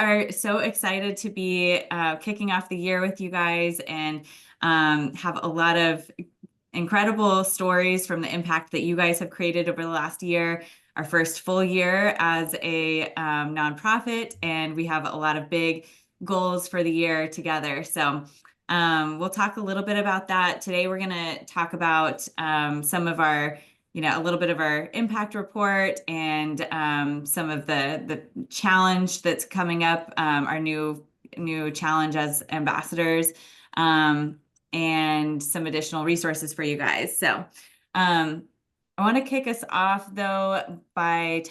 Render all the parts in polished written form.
are so excited to be kicking off the year with you guys and have a lot of incredible stories from the impact that you guys have created over the last year, our first full year as a nonprofit, and we have a lot of big goals for the year together. So we'll talk a little bit about that. Today, we're going to talk about some of our, a little bit of our impact report and some of the challenge that's coming up, our new challenge as ambassadors. And some additional resources for you guys. So I want to kick us off though by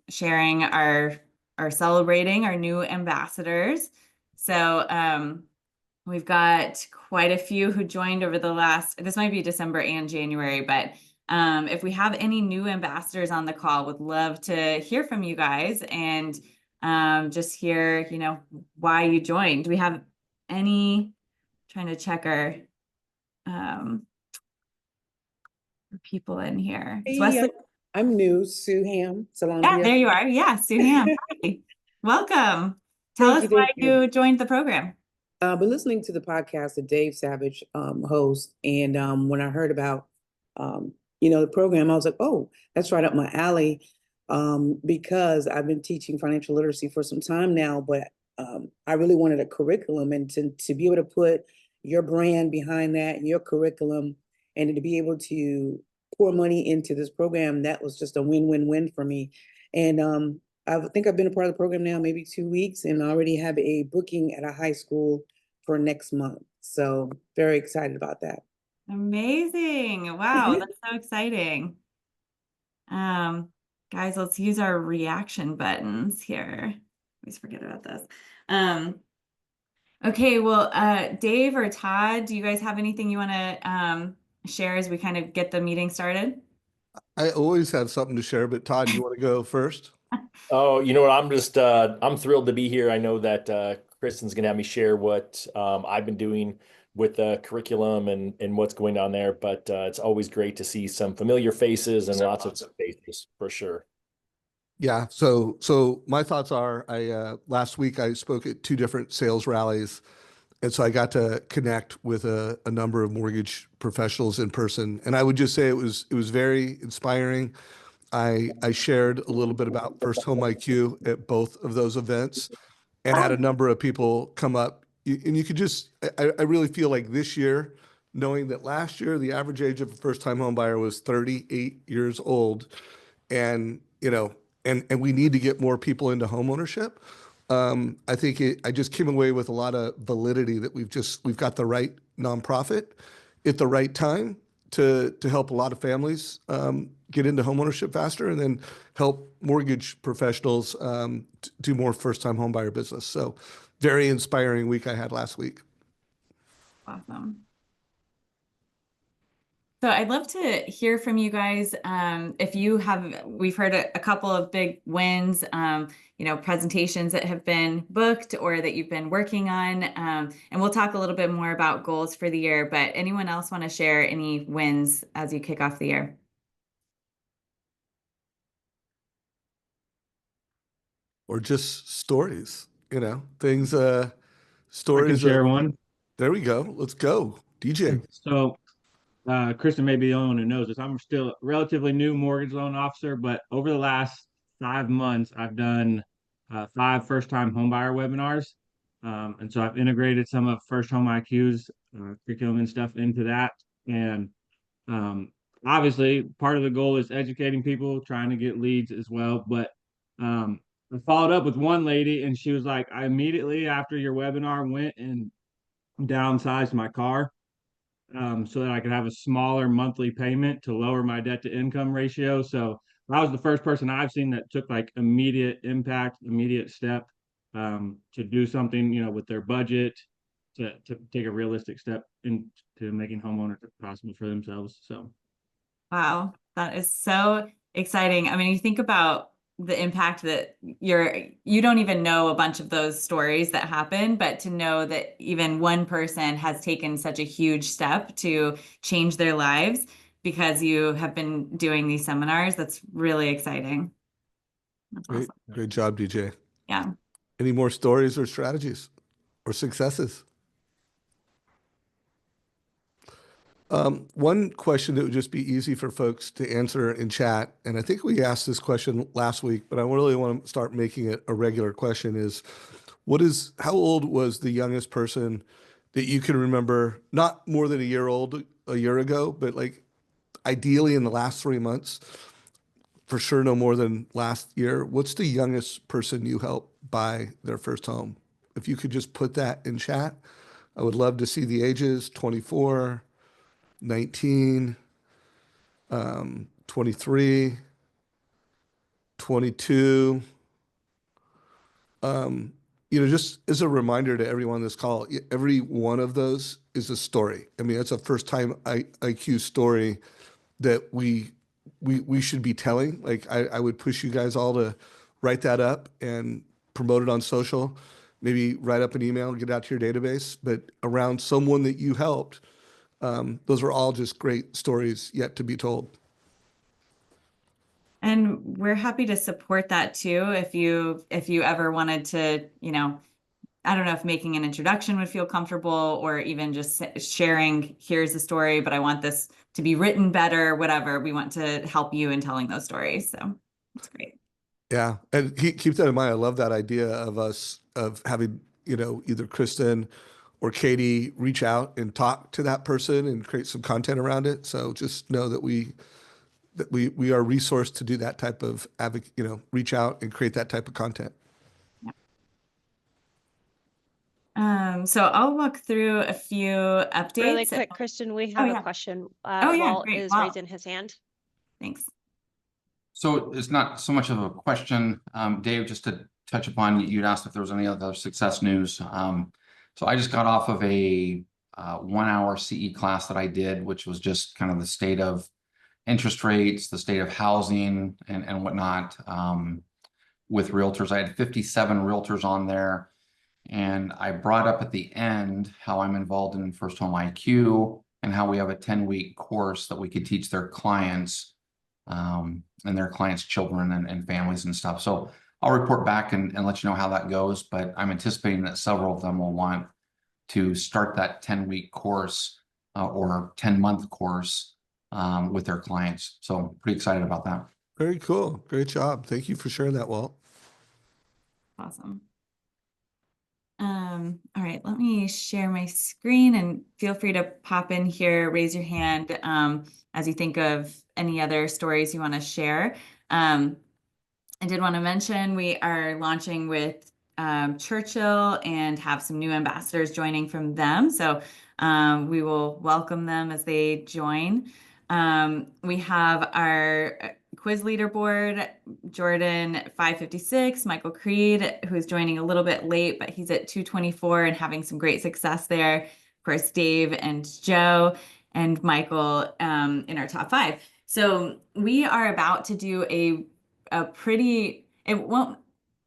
sharing our celebrating our new ambassadors. So we've got quite a few who joined over the this might be December and January, but if we have any new ambassadors on the call, would love to hear from you guys and just hear, why you joined. Do we have any? Trying to check our people in here. It's Wesley. I'm new, Sue Ham. Yeah, there you are. Yeah, Sue Ham. Hi. Welcome. Tell us why you joined the program. I've been listening to the podcast that Dave Savage hosts, and when I heard about the program, I was like, oh, that's right up my alley, because I've been teaching financial literacy for some time now, but I really wanted a curriculum, and to be able to put your brand behind that and your curriculum, and to be able to pour money into this program, that was just a win-win-win for me. And I think I've been a part of the program now maybe 2 weeks, and I already have a booking at a high school for next month. So very excited about that. Amazing. Wow, that's so exciting. Guys, let's use our reaction buttons here. Always forget about this. Okay, well, Dave or Todd, do you guys have anything you want to share as we kind of get the meeting started? I always have something to share, but Todd, you want to go first? Oh, you know what? I'm thrilled to be here. I know that Kristen's going to have me share what I've been doing with the curriculum and what's going on there. But it's always great to see some familiar faces and lots of faces for sure. Yeah. So my thoughts are, last week I spoke at 2 different sales rallies, and so I got to connect with a number of mortgage professionals in person, and I would just say it was very inspiring. I shared a little bit about First Home IQ at both of those events, and had a number of people come up, and you could just, I really feel like this year, knowing that last year the average age of a first-time home buyer was 38 years old, and and we need to get more people into homeownership. I think I just came away with a lot of validity that we've got the right nonprofit at the right time to help a lot of families get into homeownership faster, and then help mortgage professionals do more first-time homebuyer business. So very inspiring week I had last week. Awesome. So I'd love to hear from you guys. If you have, we've heard a couple of big wins, presentations that have been booked or that you've been working on. And we'll talk a little bit more about goals for the year, but anyone else want to share any wins as you kick off the year? Or just stories, things, stories. I can share one. There we go. Let's go. DJ. So Kristen may be the only one who knows this. I'm still a relatively new mortgage loan officer, but over the last 5 months, I've done 5 first-time homebuyer webinars. And so I've integrated some of First Home IQ's curriculum and stuff into that. And obviously, part of the goal is educating people, trying to get leads as well. But I followed up with one lady, and she was like, I immediately after your webinar went and downsized my car. So that I could have a smaller monthly payment to lower my debt to income ratio. So I was the first person I've seen that took like immediate impact, immediate step to do something, with their budget, to take a realistic step into making homeownership possible for themselves. So, wow, that is so exciting. I mean, you think about the impact that you don't even know a bunch of those stories that happen, but to know that even one person has taken such a huge step to change their lives because you have been doing these seminars, that's really exciting. That's awesome. Great job, DJ. Yeah. Any more stories or strategies or successes? One question that would just be easy for folks to answer in chat, and I think we asked this question last week, but I really want to start making it a regular question is, how old was the youngest person that you can remember, not more than a year ago, but like ideally in the last 3 months, for sure no more than last year. What's the youngest person you helped buy their first home? If you could just put that in chat, I would love to see the ages: 24, 19, 23, 22. Just as a reminder to everyone on this call, every one of those is a story. I mean, it's a first time IQ story that we should be telling. Like I would push you guys all to write that up and promote it on social. Maybe write up an email and get it out to your database, but around someone that you helped. Those are all just great stories yet to be told. And we're happy to support that too. If you ever wanted to, I don't know if making an introduction would feel comfortable, or even just sharing, here's the story, but I want this to be written better, whatever. We want to help you in telling those stories. So it's great. Yeah. And keep that in mind. I love that idea of having, either Kristen or Katie reach out and talk to that person and create some content around it. So just know that we are resourced to do that type of reach out and create that type of content. So I'll walk through a few updates. Really quick, Kristen, we have a question. Walt great. is Walt. raising his hand. Thanks. So it's not so much of a question, Dave, just to touch upon, you'd asked if there was any other success news. So I just got off of a 1-hour CE class that I did, which was just kind of the state of interest rates, the state of housing and whatnot, with realtors. I had 57 realtors on there. And I brought up at the end how I'm involved in First Home IQ and how we have a 10-week course that we could teach their clients and their clients' children and families and stuff. So I'll report back and let you know how that goes. But I'm anticipating that several of them will want to start that 10-week course or 10-month course with their clients. So pretty excited about that. Very cool. Great job. Thank you for sharing that, Walt. Awesome. All right, let me share my screen, and feel free to pop in here, raise your hand as you think of any other stories you want to share. I did want to mention we are launching with Churchill and have some new ambassadors joining from them. So we will welcome them as they join. We have our quiz leaderboard, Jordan 556, Michael Creed, who's joining a little bit late, but he's at 224 and having some great success there. Of course, Dave and Joe and Michael in our top 5. So we are about to do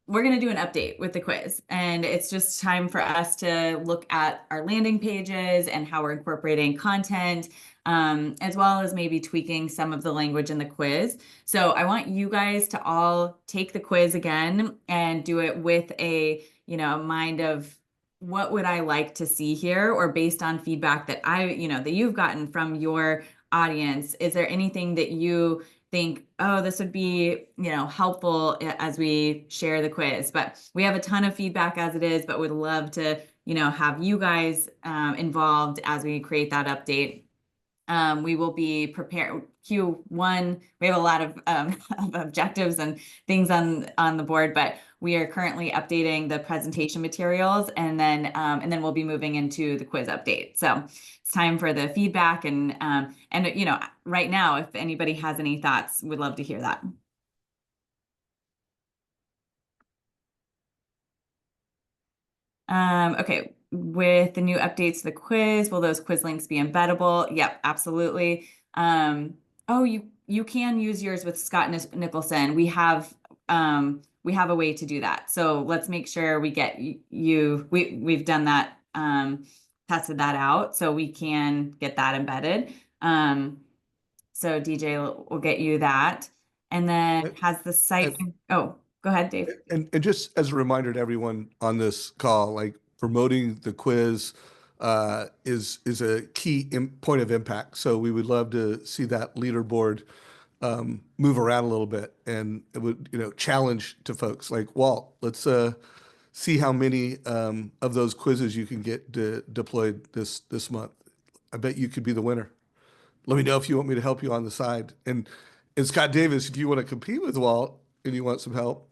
we're going to do an update with the quiz, and it's just time for us to look at our landing pages and how we're incorporating content, as well as maybe tweaking some of the language in the quiz. So I want you guys to all take the quiz again and do it with a mind of, what would I like to see here, or based on feedback that that you've gotten from your audience. Is there anything that you think, oh, this would be, helpful as we share the quiz? But we have a ton of feedback as it is, but would love to, have you guys involved as we create that update. We will be prepared Q1. We have a lot of objectives and things on the board, but we are currently updating the presentation materials, and then we'll be moving into the quiz update. So it's time for the feedback, and right now, if anybody has any thoughts, we'd love to hear that. Okay, with the new updates to the quiz, will those quiz links be embeddable? Yep, absolutely. Oh, you can use yours with Scott Nicholson. We have a way to do that. So let's make sure we get you. We've done that, tested that out, so we can get that embedded. So DJ will get you that, and then has the site. Oh, Go ahead, Dave. And just as a reminder to everyone on this call, like promoting the quiz is a key point of impact. So we would love to see that leaderboard move around a little bit, and it would, challenge to folks like, Walt, let's see how many of those quizzes you can get deployed this month. I bet you could be the winner. Let me know if you want me to help you on the side. And Scott Davis, if you want to compete with Walt and you want some help,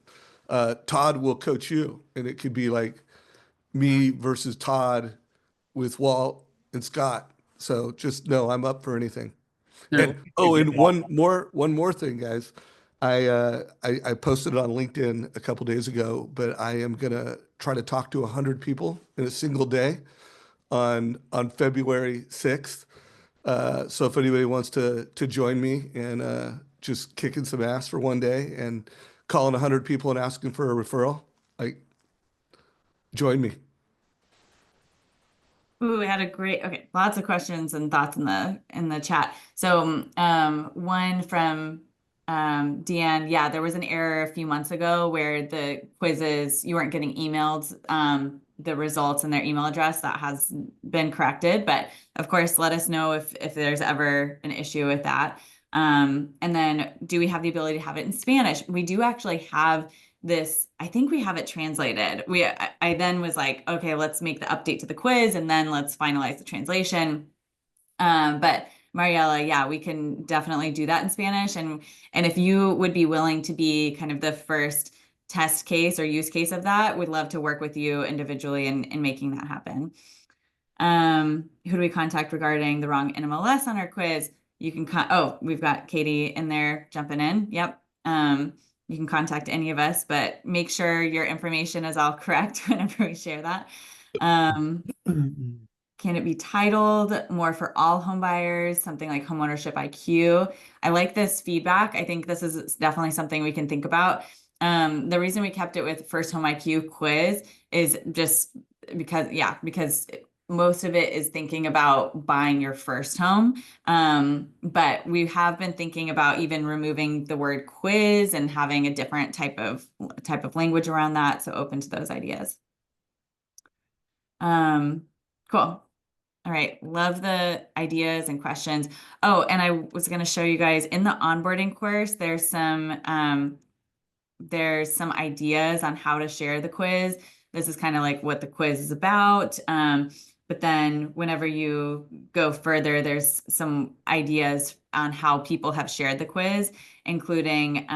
Todd will coach you, and it could be like me versus Todd with Walt and Scott. So just know I'm up for anything. And and one more thing, guys. I posted it on LinkedIn a couple days ago, but I am gonna try to talk to 100 people in a single day on February 6th. So if anybody wants to join me and just kicking some ass for one day and calling 100 people and asking for a referral, like, join me. Ooh, we had lots of questions and thoughts in the chat. So one from Deanne, yeah, there was an error a few months ago where the quizzes, you weren't getting emailed the results and their email address. That has been corrected, but of course, let us know if there's ever an issue with that. And then, do we have the ability to have it in Spanish? We do actually have this. I think we have it translated. I then was like, okay, let's make the update to the quiz and then let's finalize the translation. But Mariella, yeah, we can definitely do that in Spanish. And if you would be willing to be kind of the first test case or use case of that, we'd love to work with you individually in making that happen. Who do we contact regarding the wrong NMLS on our quiz? You can we've got Katie in there jumping in. Yep. You can contact any of us, but make sure your information is all correct whenever we share that. Can it be titled more for all home buyers, something like homeownership IQ? I like this feedback. I think this is definitely something we can think about. The reason we kept it with first home IQ quiz is just because most of it is thinking about buying your first home. But we have been thinking about even removing the word quiz and having a different type of language around that. So open to those ideas. Cool. All right. Love the ideas and questions. Oh, and I was going to show you guys in the onboarding course, there's some ideas on how to share the quiz. This is kind of like what the quiz is about. But then whenever you go further, there's some ideas on how people have shared the quiz, including,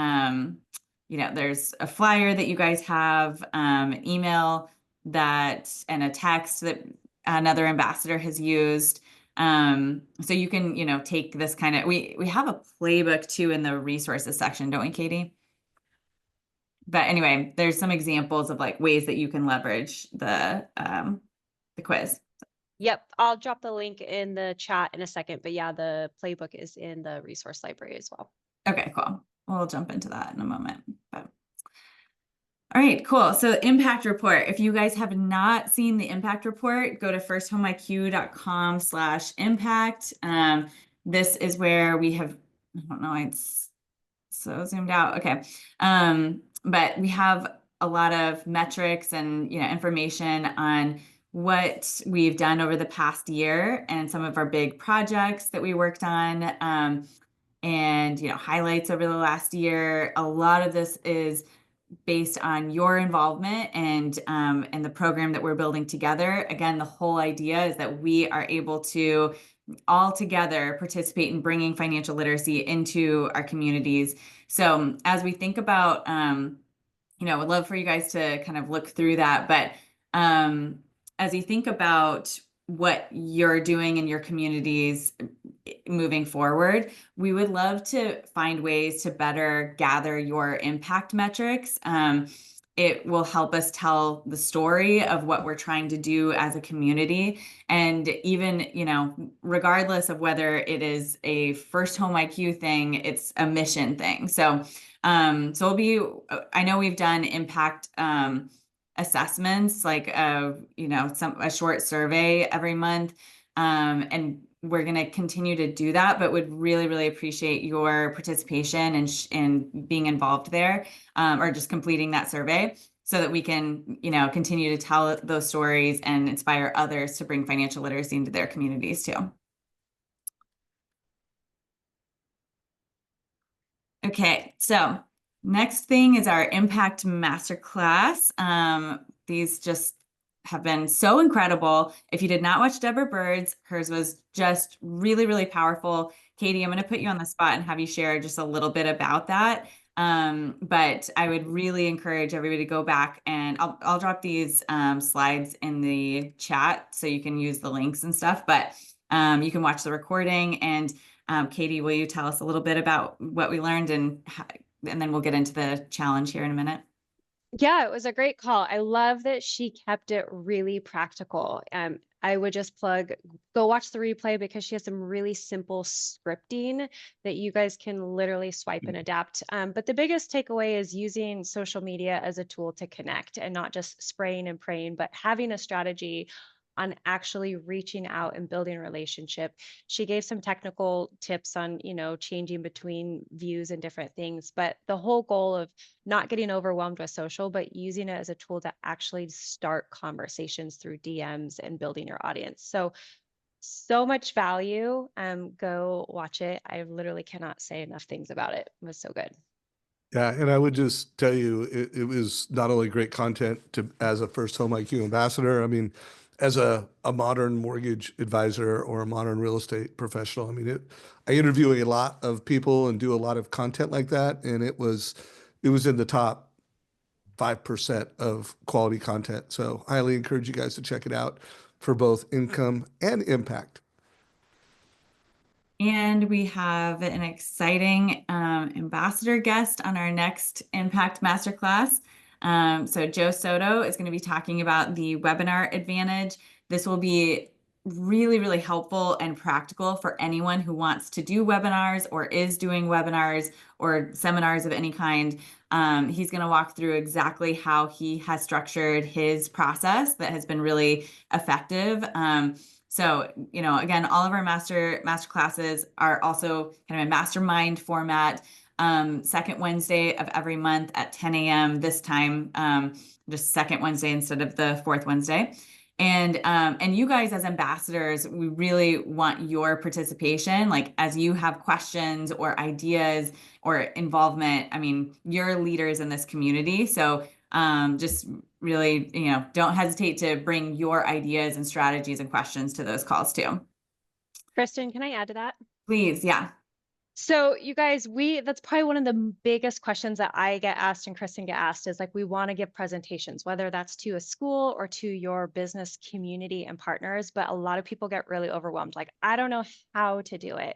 there's a flyer that you guys have, an email and a text that another ambassador has used. So you can, take this kind of, we have a playbook too in the resources section, don't we, Katie? But anyway, there's some examples of like ways that you can leverage the quiz. Yep, I'll drop the link in the chat in a second, but yeah, the playbook is in the resource library as well. Okay, cool. We'll jump into that in a moment. But all right, cool. So impact report. If you guys have not seen the impact report, go to firsthomeIQ.com/impact. This is where we have, I don't know, it's so zoomed out. Okay. But we have a lot of metrics and, information on what we've done over the past year and some of our big projects that we worked on, and, highlights over the last year. A lot of this is based on your involvement and the program that we're building together. Again, the whole idea is that we are able to all together participate in bringing financial literacy into our communities. So as we think about, would love for you guys to kind of look through that. But as you think about what you're doing in your communities moving forward, we would love to find ways to better gather your impact metrics. It will help us tell the story of what we're trying to do as a community. And even, regardless of whether it is a first home IQ thing, it's a mission thing. So I know we've done impact assessments, like a short survey every month. And we're going to continue to do that, but would really, really appreciate your participation and being involved there, or just completing that survey so that we can, continue to tell those stories and inspire others to bring financial literacy into their communities too. Okay, so next thing is our Impact Masterclass. These just have been so incredible. If you did not watch Deborah Bird's, hers was just really, really powerful. Katie, I'm going to put you on the spot and have you share just a little bit about that. But I would really encourage everybody to go back, and I'll drop these slides in the chat so you can use the links and stuff, but you can watch the recording. And Katie, will you tell us a little bit about what we learned, and then we'll get into the challenge here in a minute. Yeah, it was a great call. I love that she kept it really practical. I would just plug, go watch the replay because she has some really simple scripting that you guys can literally swipe and adapt. But the biggest takeaway is using social media as a tool to connect and not just spraying and praying, but having a strategy on actually reaching out and building a relationship. She gave some technical tips on, changing between views and different things, but the whole goal of not getting overwhelmed with social, but using it as a tool to actually start conversations through DMs and building your audience. So much value. Go watch it. I literally cannot say enough things about it. It was so good. Yeah, and I would just tell you, it was not only great content as a first Home IQ ambassador. I mean, as a modern mortgage advisor or a modern real estate professional, I mean, I interview a lot of people and do a lot of content like that, and it was in the top 5% of quality content. So highly encourage you guys to check it out for both income and impact. And we have an exciting ambassador guest on our next Impact Masterclass. So Joe Soto is going to be talking about the webinar advantage. This will be really, really helpful and practical for anyone who wants to do webinars or is doing webinars or seminars of any kind. He's going to walk through exactly how he has structured his process that has been really effective. So, again, all of our master classes are also kind of a mastermind format. Second Wednesday of every month at 10 a.m. this time, just second Wednesday instead of the fourth Wednesday. And you guys as ambassadors, we really want your participation. Like as you have questions or ideas or involvement, I mean, you're leaders in this community. So just really, don't hesitate to bring your ideas and strategies and questions to those calls too. Kristen, can I add to that? Please, yeah. So you guys, that's probably one of the biggest questions that I get asked and Kristen get asked is like, we want to give presentations, whether that's to a school or to your business community and partners. But a lot of people get really overwhelmed. Like, I don't know how to do it.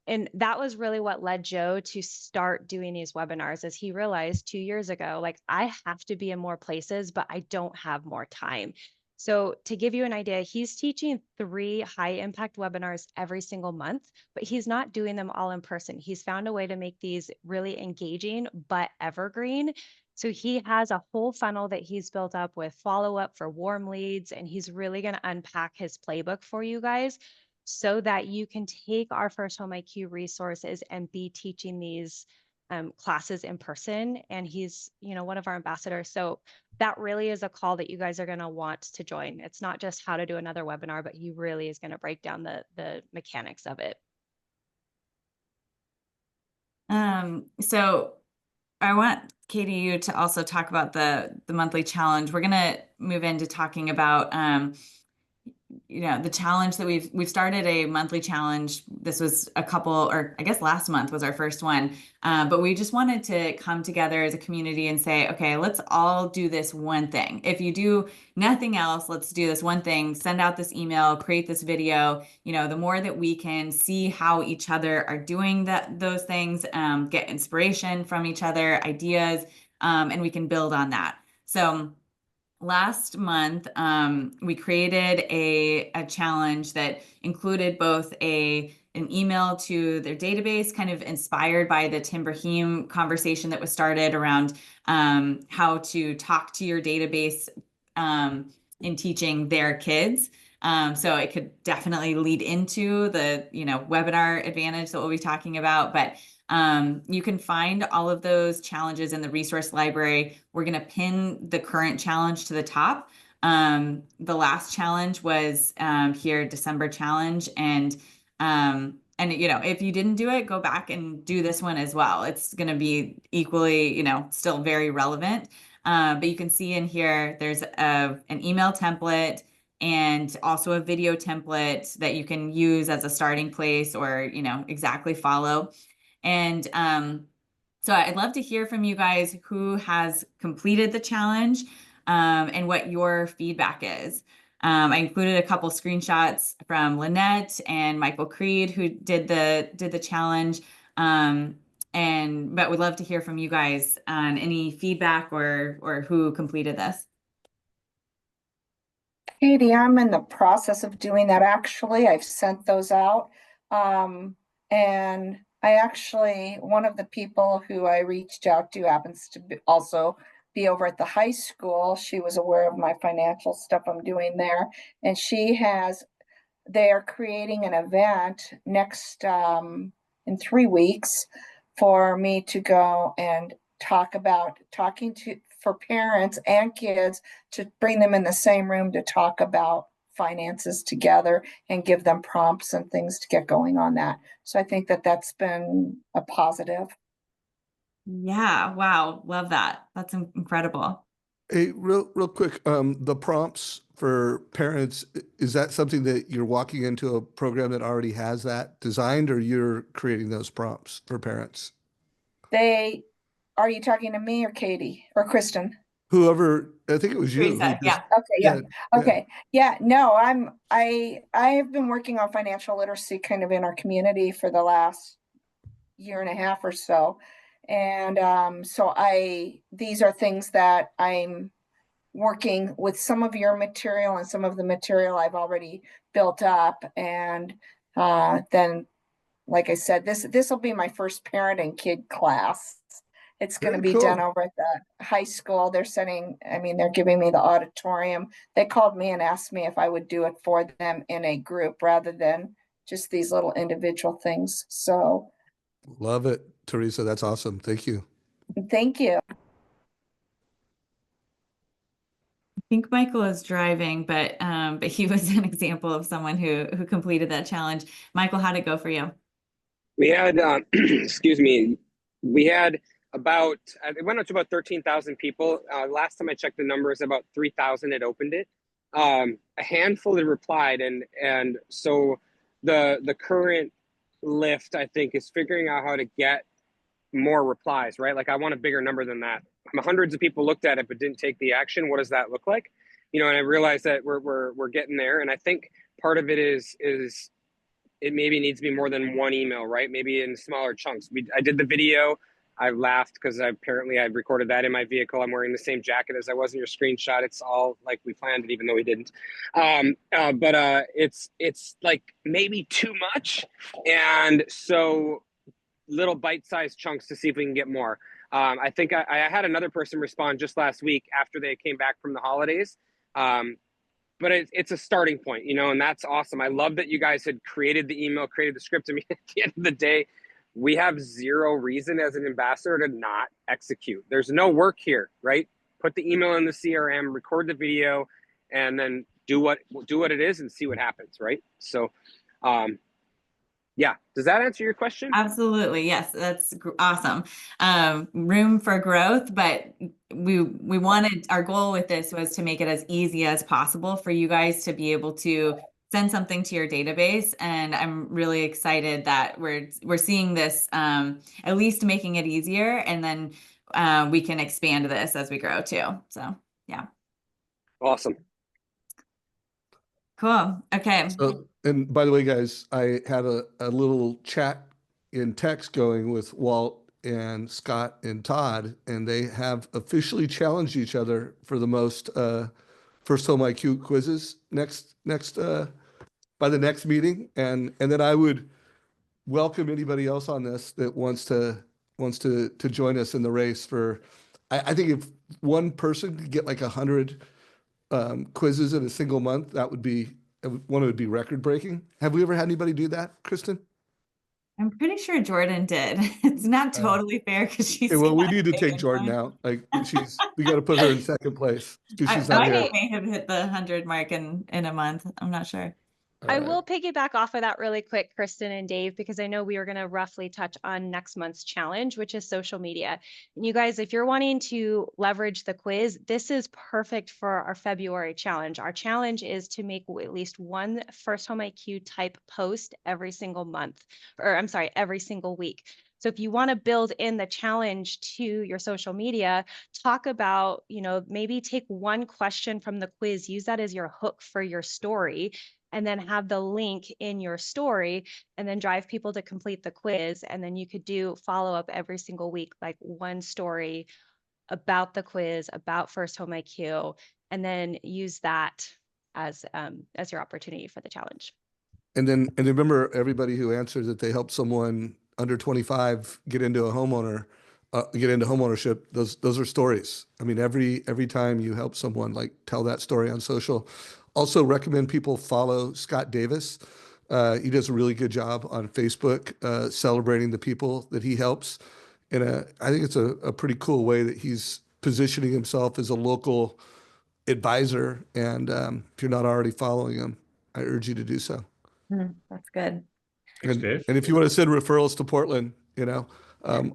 And that was really what led Joe to start doing these webinars, as he realized 2 years ago, like I have to be in more places, but I don't have more time. So to give you an idea, he's teaching 3 high impact webinars every single month, but he's not doing them all in person. He's found a way to make these really engaging, but evergreen. So he has a whole funnel that he's built up with follow-up for warm leads, and he's really going to unpack his playbook for you guys so that you can take our First Home IQ resources and be teaching these classes in person. And he's, one of our ambassadors. So that really is a call that you guys are going to want to join. It's not just how to do another webinar, but he really is going to break down the mechanics of it. So I want Katie, you to also talk about the monthly challenge. We're going to move into talking about the challenge that we've started a monthly challenge. This was or I guess last month was our first one. But we just wanted to come together as a community and say, okay, let's all do this one thing. If you do nothing else, let's do this one thing, send out this email, create this video. The more that we can see how each other are doing those things, get inspiration from each other, ideas, and we can build on that. So last month, we created a challenge that included both an email to their database, kind of inspired by the Tim Brahim conversation that was started around how to talk to your database in teaching their kids. So it could definitely lead into the, webinar advantage that we'll be talking about. But you can find all of those challenges in the resource library. We're going to pin the current challenge to the top. The last challenge was here, December challenge. And if you didn't do it, go back and do this one as well. It's going to be equally, still very relevant. But you can see in here, there's an email template and also a video template that you can use as a starting place or, exactly follow. And so I'd love to hear from you guys who has completed the challenge and what your feedback is. I included a couple screenshots from Lynette and Michael Creed who did the challenge. But would love to hear from you guys on any feedback or who completed this. Katie, I'm in the process of doing that. Actually, I've sent those out. And one of the people who I reached out to happens to also be over at the high school. She was aware of my financial stuff I'm doing there. And they are creating an event in 3 weeks for me to go and for parents and kids to bring them in the same room to talk about finances together and give them prompts and things to get going on that. So I think that that's been a positive. Yeah. Wow. Love that. That's incredible. Hey, real quick, the prompts for parents, is that something that you're walking into a program that already has that designed, or you're creating those prompts for parents? Are you talking to me or Katie or Kristen? Whoever, I think it was you. Teresa, yeah. Okay, yeah. Okay. Yeah, no, I have been working on financial literacy kind of in our community for the last year and a half or so. And these are things that I'm working with some of your material and some of the material I've already built up. And then, like I said, this will be my first parent and kid class. It's going to Very be done cool. over at the high school. They're giving me the auditorium. They called me and asked me if I would do it for them in a group rather than just these little individual things. So Love it, Teresa. That's awesome. Thank you. thank you. I think Michael is driving, but he was an example of someone who completed that challenge. Michael, how'd it go for you? We had, excuse me, we had it went up to about 13,000 people. Last time I checked the numbers, about 3,000 had opened it. A handful had replied. And so the current lift, I think, is figuring out how to get more replies, right? Like I want a bigger number than that. Hundreds of people looked at it, but didn't take the action. What does that look like? And I realized that we're getting there. And I think part of it is it maybe needs to be more than one email, right? Maybe in smaller chunks. I did the video. I laughed because I recorded that in my vehicle. I'm wearing the same jacket as I was in your screenshot. It's all like we planned it, even though we didn't. But it's like maybe too much. And so little bite-sized chunks to see if we can get more. I think I had another person respond just last week after they came back from the holidays. But it's a starting point, and that's awesome. I love that you guys had created the email, created the script. I mean, at the end of the day, we have zero reason as an ambassador to not execute. There's no work here, right? Put the email in the CRM, record the video, and then do what it is and see what happens, right? So, yeah. Does that answer your question? Absolutely. Yes, that's awesome. Room for growth, but we wanted, our goal with this was to make it as easy as possible for you guys to be able to send something to your database. And I'm really excited that we're seeing this, at least making it easier. And then we can expand this as we grow too. So yeah. Awesome. Cool. Okay. So, and by the way, guys, I had a little chat in text going with Walt and Scott and Todd, and they have officially challenged each other for the most first home IQ quizzes next by the next meeting, and then I would welcome anybody else on this that wants to join us in the race for. I think if one person could get like 100 quizzes in a single month, that would be one would be record breaking. Have we ever had anybody do that, Kristen? I'm pretty sure Jordan did. It's not Uh, totally fair because she's Okay, well, we got need to the take biggest Jordan one. out. Like we got to put her in second place because she's not I here. may have hit the 100 mark in a month. I'm not sure. All I right. will piggyback off of that really quick, Kristen and Dave, because I know we were going to roughly touch on next month's challenge, which is social media. And you guys, if you're wanting to leverage the quiz, this is perfect for our February challenge. Our challenge is to make at least one First Home IQ type post every single month, or I'm sorry, every single week. So if you want to build in the challenge to your social media, talk about, maybe take one question from the quiz, use that as your hook for your story, and then have the link in your story, and then drive people to complete the quiz. And then you could do follow up every single week, like one story about the quiz, about First Home IQ, and then use that as your opportunity for the challenge. And remember, everybody who answers that they help someone under 25 get into homeownership. Those are stories. I mean, every time you help someone, like, tell that story on social. Also recommend people follow Scott Davis. He does a really good job on Facebook, celebrating the people that he helps. And I think it's a pretty cool way that he's positioning himself as a local advisor. And if you're not already following him, I urge you to do so. That's good. Thanks, Dave. And if you want to send referrals to Portland,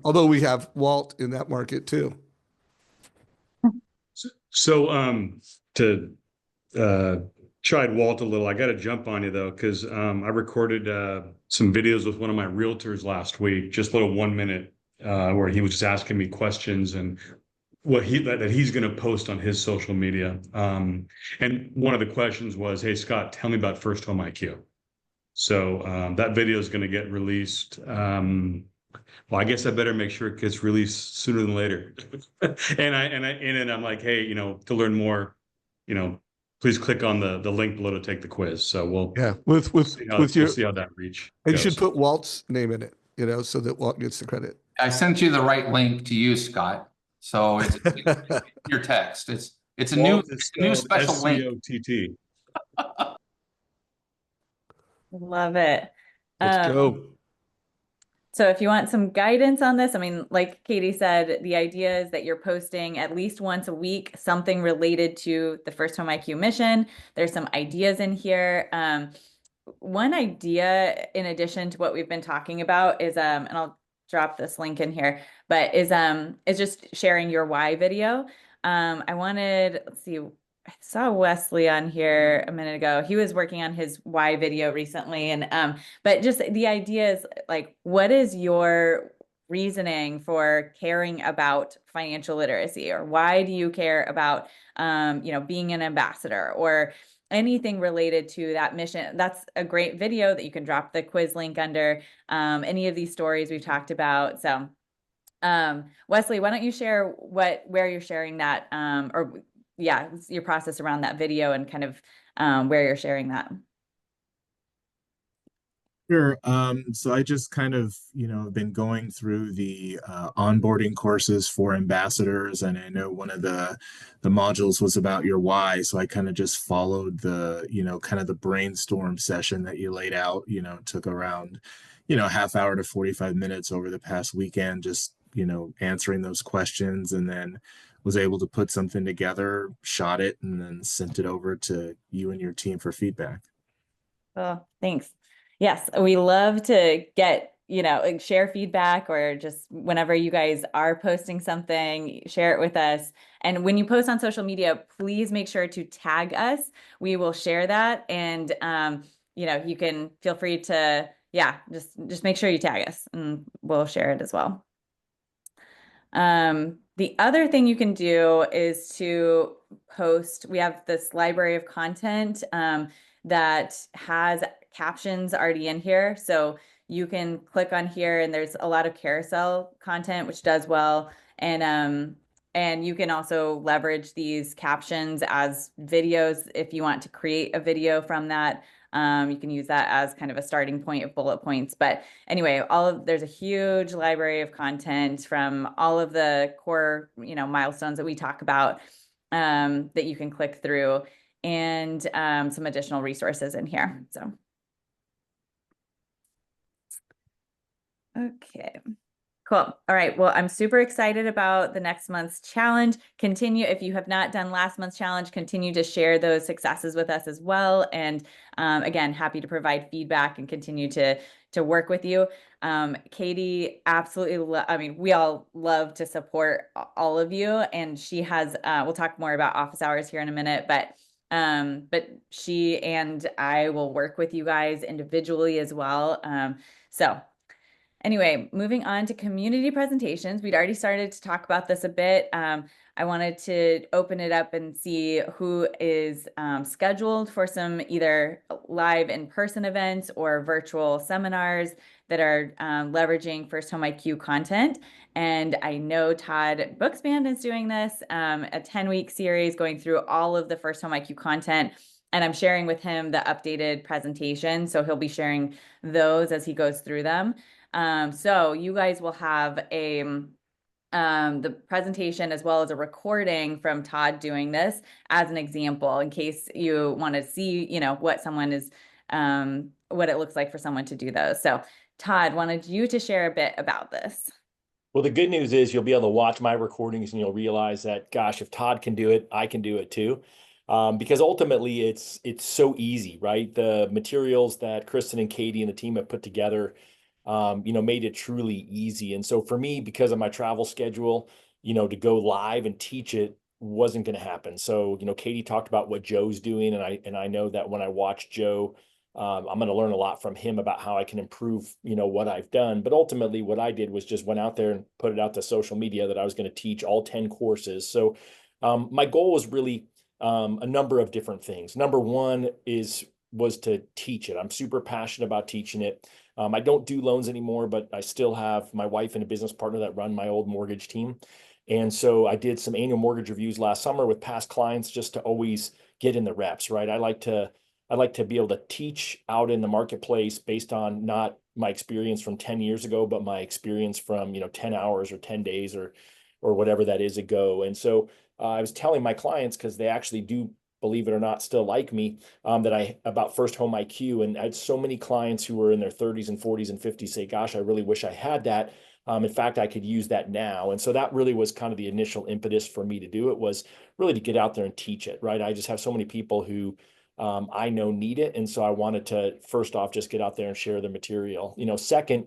although we have Walt in that market too. So to chide Walt a little, I got to jump on you though, because I recorded some videos with one of my realtors last week, just a little 1 minute, where he was just asking me questions and what that he's going to post on his social media. And one of the questions was, "Hey Scott, tell me about First Home IQ." So that video is going to get released. Well, I guess I better make sure it gets released sooner than later. and I'm like, hey, to learn more, please click on the link below to take the quiz. So we'll we'll see how that reach and you goes. should put Walt's name in it, so that Walt gets the credit. I sent you the right link to use, Scott. So it's your text. It's a new special link. SCOTT. Love it. Let's go. So if you want some guidance on this, I mean, like Katie said, the idea is that you're posting at least once a week, something related to the First Home IQ mission. There's some ideas in here. One idea, in addition to what we've been talking about, is and I'll drop this link in here, but is just sharing your why video. Let's see, I saw Wesley on here a minute ago. He was working on his why video recently, and but just the idea is, like, what is your reasoning for caring about financial literacy, or why do you care about being an ambassador, or anything related to that mission? That's a great video that you can drop the quiz link under any of these stories we've talked about. So Wesley, why don't you share where you're sharing that, or your process around that video, and kind of where you're sharing that. Sure. So I just kind of, been going through the onboarding courses for ambassadors, and I know one of the modules was about your why. So I kind of just followed the, kind of the brainstorm session that you laid out. Took around, half hour to 45 minutes over the past weekend, just answering those questions, and then was able to put something together, shot it, and then sent it over to you and your team for feedback. Oh, thanks. Yes, we love to get, share feedback, or just whenever you guys are posting something, share it with us. And when you post on social media, please make sure to tag us. We will share that. And, you can feel free to, just make sure you tag us, and we'll share it as well. The other thing you can do is to post. We have this library of content that has captions already in here. So you can click on here, and there's a lot of carousel content, which does well. And you can also leverage these captions as videos if you want to create a video from that. You can use that as kind of a starting point of bullet points. But anyway, there's a huge library of content from all of the core, milestones that we talk about, that you can click through. and some additional resources in here. So, okay. Cool. All right. Well, I'm super excited about the next month's challenge. Continue, if you have not done last month's challenge, continue to share those successes with us as well. And again, happy to provide feedback and continue to work with you. Katie, absolutely. I mean, we all love to support all of you. And she has, we'll talk more about office hours here in a minute, but she and I will work with you guys individually as well. So anyway, moving on to community presentations. We'd already started to talk about this a bit. I wanted to open it up and see who is scheduled for some either live in-person events or virtual seminars that are leveraging First Home IQ content. And I know Todd Bookspan is doing this, a 10-week series going through all of the First Home IQ content. And I'm sharing with him the updated presentation. So he'll be sharing those as he goes through them. So you guys will have the presentation as well as a recording from Todd doing this as an example in case you want to see, you know, what someone is, what it looks like for someone to do those. So Todd, wanted you to share a bit about this. Well, the good news is you'll be able to watch my recordings and you'll realize that, gosh, if Todd can do it, I can do it too. Because ultimately it's so easy, right? The materials that Kristen and Katie and the team have put together, made it truly easy. And so for me, because of my travel schedule, to go live and teach it wasn't going to happen. So, Katie talked about what Joe's doing, and I know that when I watch Joe, I'm going to learn a lot from him about how I can improve, what I've done. But ultimately, what I did was just went out there and put it out to social media that I was going to teach all 10 courses. So my goal was really a number of different things. Number one was to teach it. I'm super passionate about teaching it. I don't do loans anymore, but I still have my wife and a business partner that run my old mortgage team. And so I did some annual mortgage reviews last summer with past clients just to always get in the reps, right? I like to be able to teach out in the marketplace based on not my experience from 10 years ago, but my experience from, 10 hours or 10 days or whatever that is ago. And so I was telling my clients, because they actually do, believe it or not, still like me, about First Home IQ. And I had so many clients who were in their 30s and 40s and 50s say, gosh, I really wish I had that. In fact, I could use that now. And so that really was kind of the initial impetus for me to do it, was really to get out there and teach it, right? I just have so many people who I know need it. And so I wanted to, first off, just get out there and share the material. Second,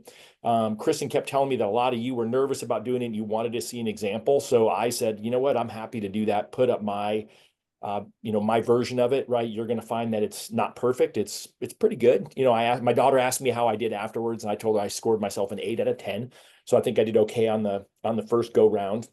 Kristen kept telling me that a lot of you were nervous about doing it and you wanted to see an example. So I said, you know what, I'm happy to do that. Put up my my version of it, right? You're going to find that it's not perfect. It's pretty good. My daughter asked me how I did afterwards, and I told her I scored myself an 8 out of 10. So I think I did okay on the first go round.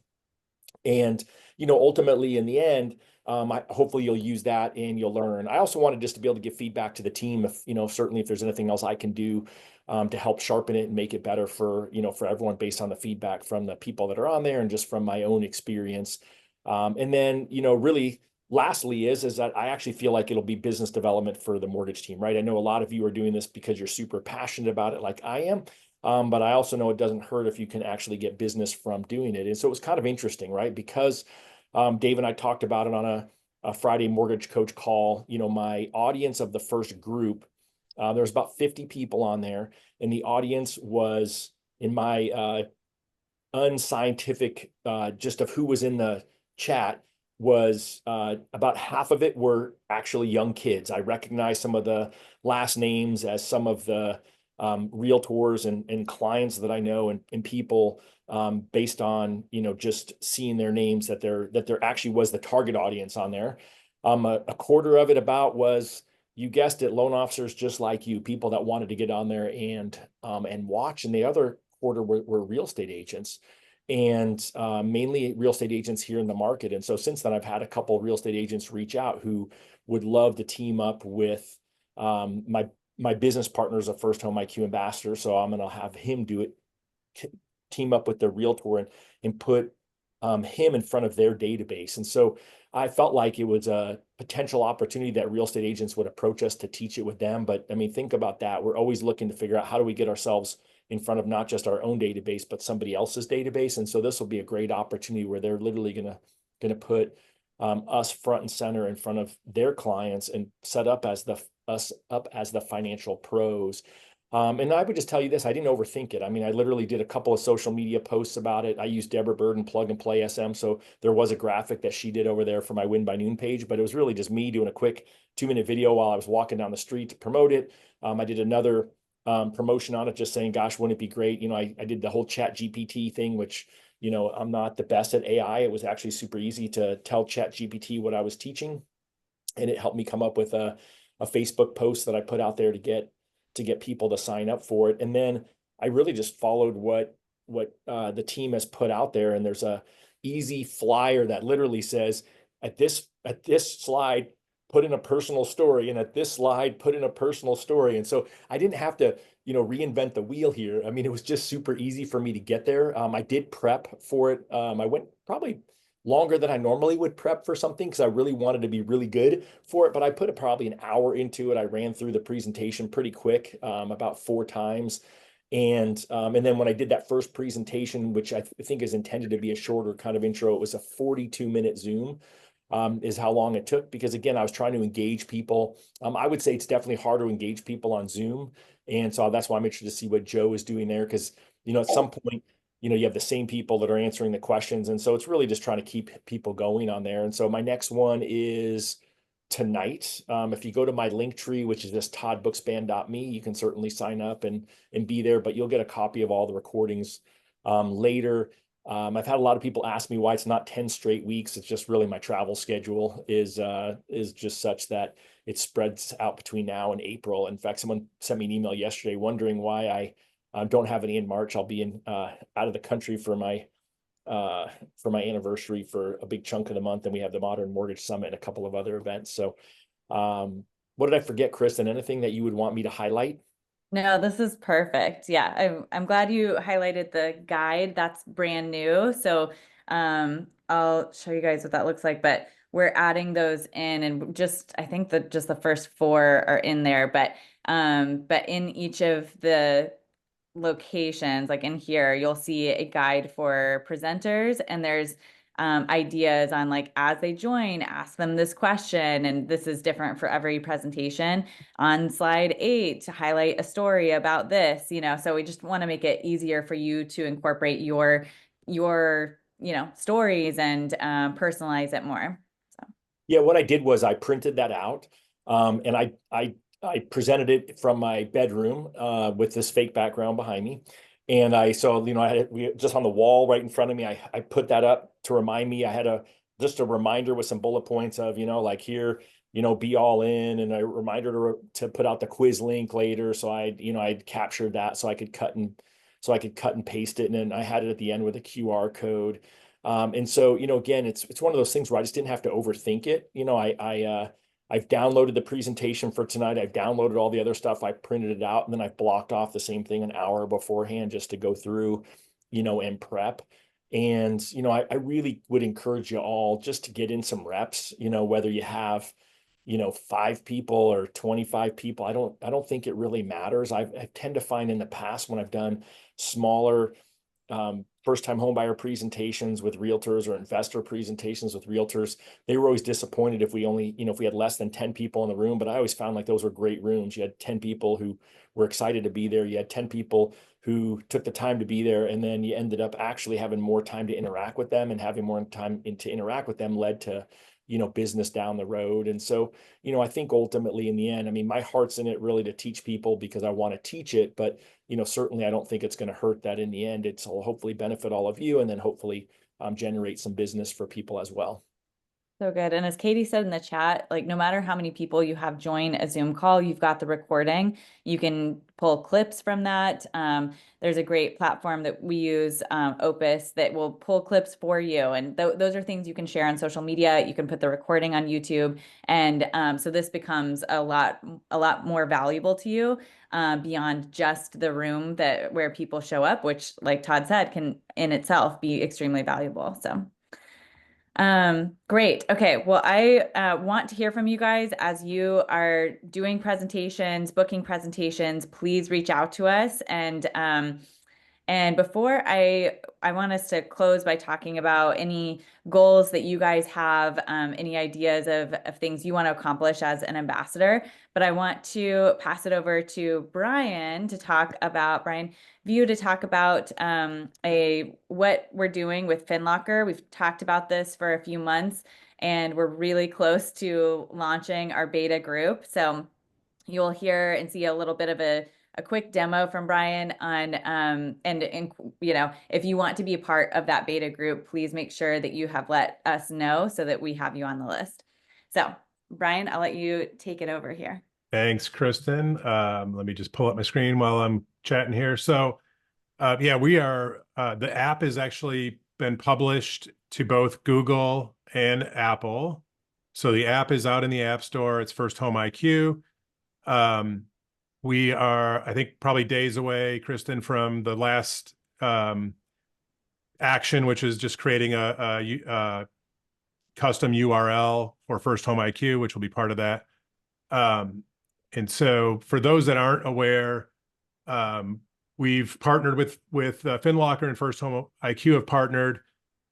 And, ultimately in the end, hopefully you'll use that and you'll learn. I also wanted just to be able to give feedback to the team if, certainly if there's anything else I can do to help sharpen it and make it better for everyone based on the feedback from the people that are on there and just from my own experience. And then, really lastly is that I actually feel like it'll be business development for the mortgage team, right? I know a lot of you are doing this because you're super passionate about it like I am. But I also know it doesn't hurt if you can actually get business from doing it. And so it was kind of interesting, right? Because Dave and I talked about it on a Friday mortgage coach call. My audience of the first group, there was about 50 people on there, and the audience was, in my unscientific, just of who was in the chat, was about half of it were actually young kids. I recognize some of the last names as some of the realtors and clients that I know and people based on just seeing their names, that there actually was the target audience on there. A quarter of it about was, you guessed it, loan officers just like you, people that wanted to get on there and watch. And the other quarter were real estate agents, and mainly real estate agents here in the market. And so since then, I've had a couple of real estate agents reach out who would love to team up with my business partner is a First Home IQ ambassador. So I'm going to have him do it, team up with the realtor and put him in front of their database. And so I felt like it was a potential opportunity that real estate agents would approach us to teach it with them. But I mean, think about that. We're always looking to figure out how do we get ourselves in front of not just our own database, but somebody else's database. And so this will be a great opportunity where they're literally going to put us front and center in front of their clients and set up as us up as the financial pros. And I would just tell you this, I didn't overthink it. I mean, I literally did a couple of social media posts about it. I used Deborah Burden Plug and Play SM. So there was a graphic that she did over there for my Win by Noon page, but it was really just me doing a quick 2-minute video while I was walking down the street to promote it. I did another promotion on it, just saying, gosh, wouldn't it be great? You know, I did the whole Chat GPT thing, which, you know, I'm not the best at AI. It was actually super easy to tell Chat GPT what I was teaching. And it helped me come up with a Facebook post that I put out there to get people to sign up for it. And then I really just followed what the team has put out there. And there's a easy flyer that literally says, at this slide, put in a personal story, and at this slide, put in a personal story. And so I didn't have to, you know, reinvent the wheel here. I mean, it was just super easy for me to get there. I did prep for it. I went probably longer than I normally would prep for something because I really wanted to be really good for it. But I put probably an hour into it. I ran through the presentation pretty quick, about 4 times. And then when I did that first presentation, which I think is intended to be a shorter kind of intro, it was a 42-minute Zoom. Is how long it took, because again, I was trying to engage people. I would say it's definitely harder to engage people on Zoom. And so that's why I'm interested to see what Joe is doing there. Because, you know, at some point, you know, you have the same people that are answering the questions. And so it's really just trying to keep people going on there. And so my next one is tonight. If you go to my link tree, which is this toddbookspan.me, you can certainly sign up and be there, but you'll get a copy of all the recordings later. I've had a lot of people ask me why it's not 10 straight weeks. It's just really my travel schedule is just such that it spreads out between now and April. In fact, someone sent me an email yesterday wondering why I don't have any in March. I'll be in out of the country for my anniversary for a big chunk of the month, and we have the Modern Mortgage Summit and a couple of other events. So, what did I forget, Kristen? Anything that you would want me to highlight? No, this is perfect. Yeah, I'm glad you highlighted the guide. That's brand new. So I'll show you guys what that looks like, but we're adding those in, and just I think that just the first 4 are in there, but in each of the locations, like in here, you'll see a guide for presenters, and there's ideas on, like, as they join, ask them this question, and this is different for every presentation. On slide 8, to highlight a story about this, you know, so we just want to make it easier for you to incorporate your you know, stories and personalize it more. So Yeah, what I did was I printed that out, and I presented it from my bedroom with this fake background behind me. And I saw, you know, we just on the wall right in front of me, I put that up to remind me. I had just a reminder with some bullet points of, you know, like here, you know, be all in, and a reminder to put out the quiz link later. So I'd captured that so I could cut and paste it. And then I had it at the end with a QR code. And so, you know, again, it's one of those things where I just didn't have to overthink it. You know, I've downloaded the presentation for tonight. I've downloaded all the other stuff. I printed it out, and then I've blocked off the same thing an hour beforehand just to go through, you know, and prep. And, you know, I really would encourage you all just to get in some reps, you know, whether you have, you know, 5 people or 25 people. I don't think it really matters. I tend to find in the past when I've done smaller first-time homebuyer presentations with realtors or investor presentations with realtors, they were always disappointed if we only, you know, if we had less than 10 people in the room. But I always found like those were great rooms. You had 10 people who were excited to be there. You had 10 people who took the time to be there, and then you ended up actually having more time to interact with them, and having more time to interact with them led to, you know, business down the road. And so, you know, I think ultimately in the end, I mean, my heart's in it really to teach people because I want to teach it, but, you know, certainly I don't think it's going to hurt that in the end. It'll hopefully benefit all of you, and then hopefully generate some business for people as well. So good. And as Katie said in the chat, like, no matter how many people you have join a Zoom call, you've got the recording. You can pull clips from that. There's a great platform that we use, Opus, that will pull clips for you. And those are things you can share on social media. You can put the recording on YouTube. And so this becomes a lot more valuable to you beyond just the room where people show up, which, like Todd said, can in itself be extremely valuable. So. Great. Okay. Well, I want to hear from you guys as you are doing presentations, booking presentations. Please reach out to us, And before I want us to close by talking about any goals that you guys have, any ideas of things you want to accomplish as an ambassador. But I want to pass it over to Brian to talk about View to talk about what we're doing with FinLocker. We've talked about this for a few months, and we're really close to launching our beta group. So you'll hear and see a little bit of a quick demo from Brian on and if you want to be a part of that beta group, please make sure that you have let us know so that we have you on the list. So Brian, I'll let you take it over here. Thanks, Kristen. Let me just pull up my screen while I'm chatting here. So yeah, we are the app has actually been published to both Google and Apple. So the app is out in the App Store. It's First Home IQ. We are, I think, probably days away, Kristen, from the last action, which is just creating a custom URL for First Home IQ, which will be part of that. And so for those that aren't aware, we've partnered with FinLocker, and First Home IQ have partnered.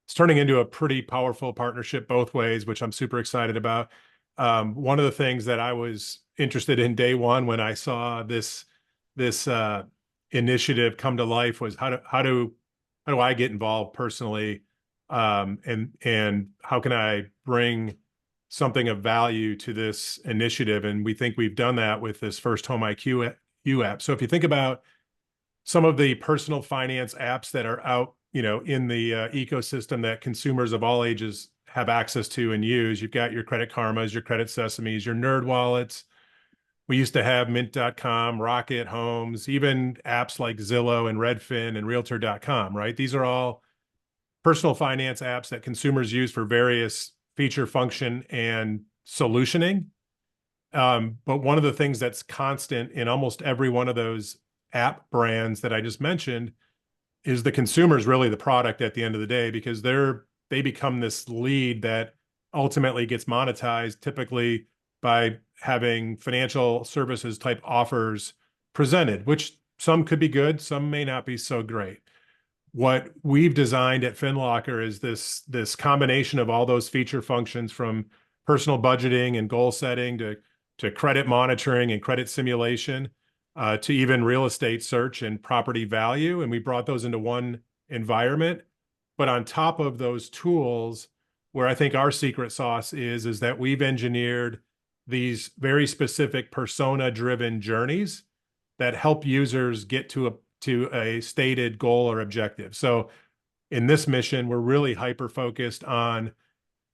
It's turning into a pretty powerful partnership both ways, which I'm super excited about. One of the things that I was interested in day one when I saw this initiative come to life was how do I get involved personally, and how can I bring something of value to this initiative? And we think we've done that with this First Home IQ app. So if you think about some of the personal finance apps that are out, in the ecosystem that consumers of all ages have access to and use, you've got your Credit Karmas, your Credit Sesames, your Nerd Wallets. We used to have Mint.com, Rocket, Homes, even apps like Zillow and Redfin and Realtor.com, right? These are all personal finance apps that consumers use for various feature, function, and solutioning. But one of the things that's constant in almost every one of those app brands that I just mentioned is the consumer is really the product at the end of the day, because they become this lead that ultimately gets monetized, typically by having financial services type offers presented, which some could be good, some may not be so great. What we've designed at FinLocker is this combination of all those feature functions, from personal budgeting and goal setting to credit monitoring and credit simulation, to even real estate search and property value. And we brought those into one environment. But on top of those tools, where I think our secret sauce is that we've engineered these very specific persona-driven journeys that help users get to a stated goal or objective. So in this mission, we're really hyper-focused on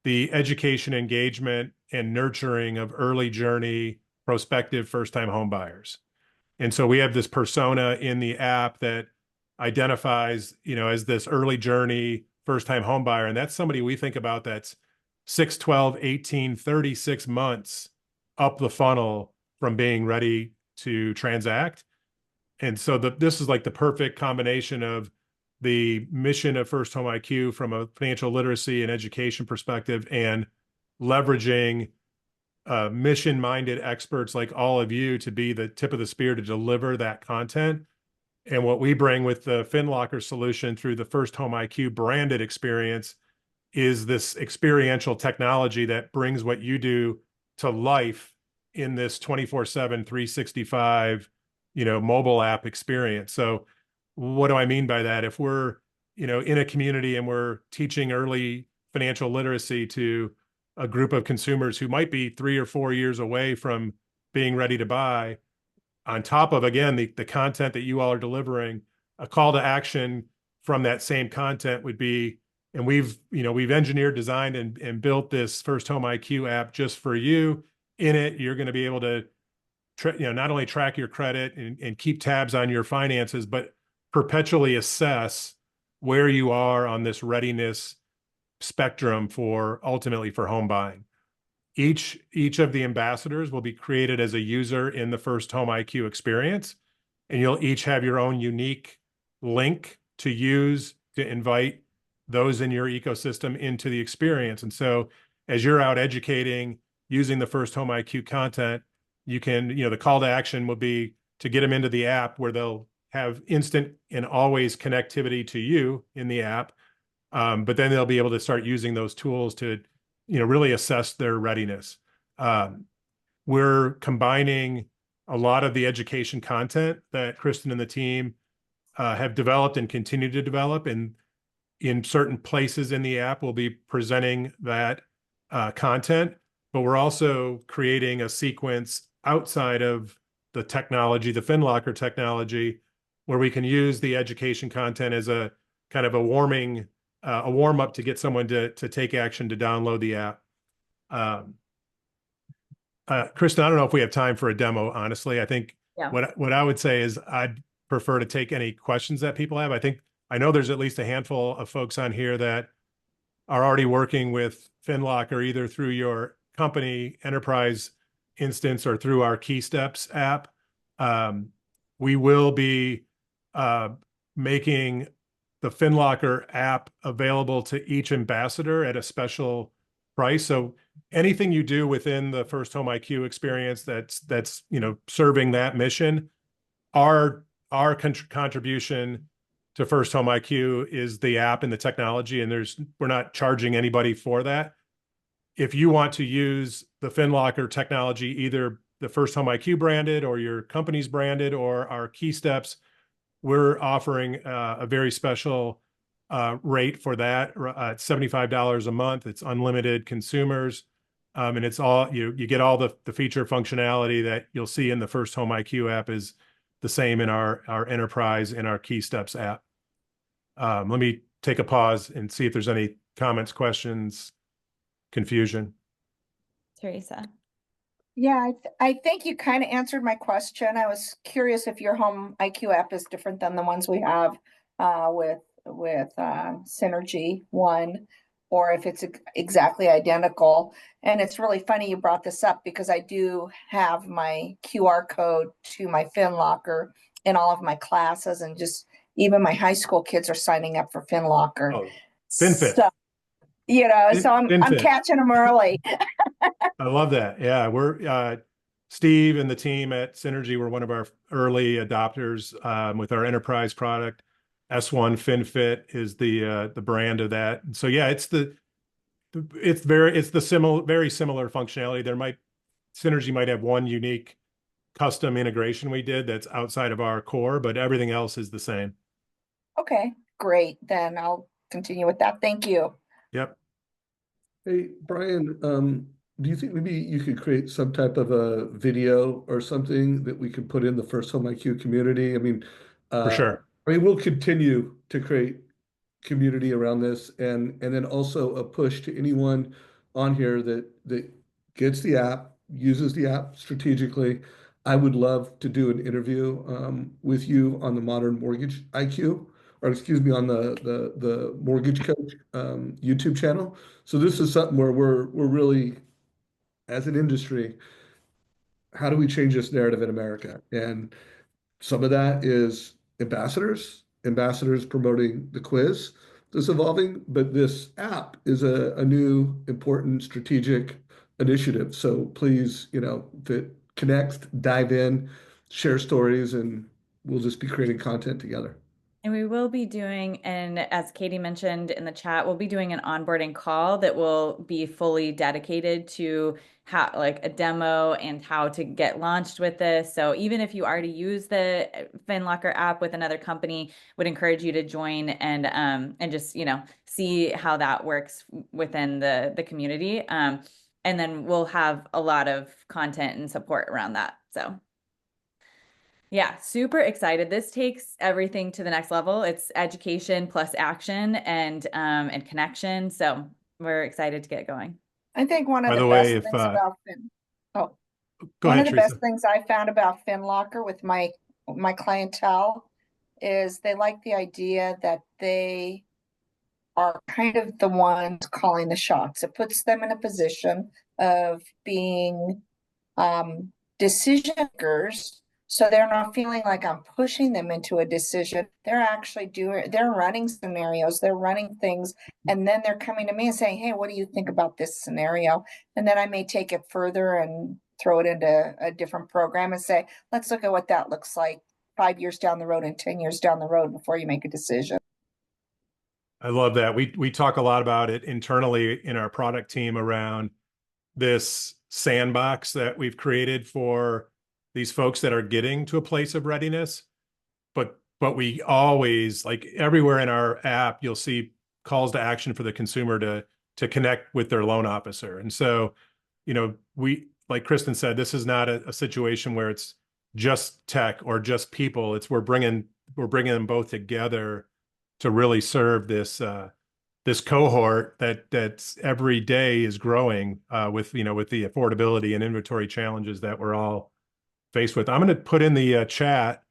the education, engagement, and nurturing of early journey prospective first-time home buyers. And so we have this persona in the app that identifies, as this early journey first-time home buyer. And that's somebody we think about that's 6, 12, 18, 36 months up the funnel from being ready to transact. And so this is like the perfect combination of the mission of First Home IQ from a financial literacy and education perspective, and leveraging mission-minded experts like all of you to be the tip of the spear to deliver that content. And what we bring with the FinLocker solution through the First Home IQ branded experience is this experiential technology that brings what you do to life in this 24/7, 365, mobile app experience. So what do I mean by that? If we're, in a community and we're teaching early financial literacy to a group of consumers who might be 3 or 4 years away from being ready to buy, on top of, again, the content that you all are delivering, a call to action from that same content would be, and we've engineered, designed, and built this First Home IQ app just for you. In it, you're going to be able to not only track your credit and keep tabs on your finances, but perpetually assess where you are on this readiness spectrum ultimately for home buying. Each of the ambassadors will be created as a user in the First Home IQ experience, and you'll each have your own unique link to use to invite those in your ecosystem into the experience. And so as you're out educating using the First Home IQ content, you can, the call to action will be to get them into the app where they'll have instant and always connectivity to you in the app. But then they'll be able to start using those tools to, really assess their readiness. We're combining a lot of the education content that Kristen and the team have developed and continue to develop. And in certain places in the app, we'll be presenting that content, but we're also creating a sequence outside of the technology, the FinLocker technology, where we can use the education content as a kind of a warm up to get someone to take action to download the app. Kristen, I don't know if we have time for a demo, honestly. I think what I would say is I'd prefer to take any questions that people have. I know there's at least a handful of folks on here that are already working with FinLocker either through your company enterprise instance or through our Key Steps app. We will be making the FinLocker app available to each ambassador at a special price. So anything you do within the First Home IQ experience that's serving that mission, our contribution to First Home IQ is the app and the technology, and we're not charging anybody for that. If you want to use the FinLocker technology, either the First Home IQ branded or your company's branded or our Key Steps, we're offering a very special rate for that. It's $75 a month. It's unlimited consumers. And it's all, you get all the feature functionality that you'll see in the First Home IQ app is the same in our enterprise and our Key Steps app. Let me take a pause and see if there's any comments, confusion. Teresa. Yeah, I think you kind of answered my question. I was curious if your Home IQ app is different than the ones we have with Synergy One, or if it's exactly identical. And it's really funny you brought this up because I do have my QR code to my FinLocker in all of my classes, and just even my high school kids are signing up for FinLocker. Oh, FinFit. So, so I'm catching them early. I love that. Yeah, we're Steve and the team at Synergy were one of our early adopters with our enterprise product. S1 FinFit is the brand of that. And so yeah, it's very similar functionality. Synergy might have one unique custom integration we did that's outside of our core, but everything else is the same. Okay, great. Then I'll continue with that. Thank you. Yep. Hey, Brian, do you think maybe you could create some type of a video or something that we could put in the First Home IQ community? I mean, For sure. I mean, we'll continue to create community around this, and then also a push to anyone on here that gets the app, uses the app strategically. I would love to do an interview with you on the Modern Mortgage IQ, or excuse me, on the Mortgage Coach YouTube channel. So this is something where we're really, as an industry, how do we change this narrative in America? And some of that is ambassadors promoting the quiz that's evolving, but this app is a new important strategic initiative. So please, that connect, dive in, share stories, and we'll just be creating content together. And we will be doing, and as Katie mentioned in the chat, we'll be doing an onboarding call that will be fully dedicated to how, like a demo and how to get launched with this. So even if you already use the FinLocker app with another company, would encourage you to join and just, see how that works within the community. And then we'll have a lot of content and support around that. So yeah, super excited. This takes everything to the next level. It's education plus action and connection. So we're excited to get going. I think one of By the the best way, things about Go one ahead, of the Teresa. best things I found about FinLocker with my clientele is they like the idea that they are kind of the ones calling the shots. It puts them in a position of being decision makers. So they're not feeling like I'm pushing them into a decision. They're actually they're running scenarios, they're running things, and then they're coming to me and saying, hey, what do you think about this scenario? And then I may take it further and throw it into a different program and say, let's look at what that looks like 5 years down the road and 10 years down the road before you make a decision. I love that. We talk a lot about it internally in our product team around this sandbox that we've created for these folks that are getting to a place of readiness. But we always, like everywhere in our app, you'll see calls to action for the consumer to connect with their loan officer. And so, we, like Kristen said, this is not a situation where it's just tech or just people. It's we're bringing them both together to really serve this this cohort that's every day is growing with with the affordability and inventory challenges that we're all faced with. I'm going to put in the chat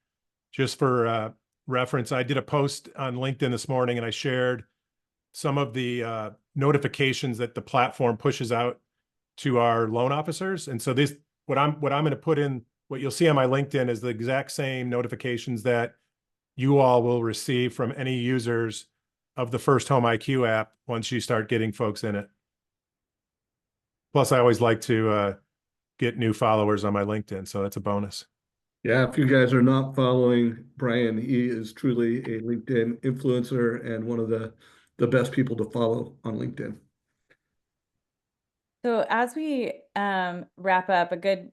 just for reference. I did a post on LinkedIn this morning, and I shared some of the notifications that the platform pushes out to our loan officers. And so this, what I'm going to put in, what you'll see on my LinkedIn is the exact same notifications that you all will receive from any users of the First Home IQ app once you start getting folks in it. Plus, I always like to get new followers on my LinkedIn, so that's a bonus. Yeah, if you guys are not following Brian, he is truly a LinkedIn influencer and one of the best people to follow on LinkedIn. So as we wrap up, a good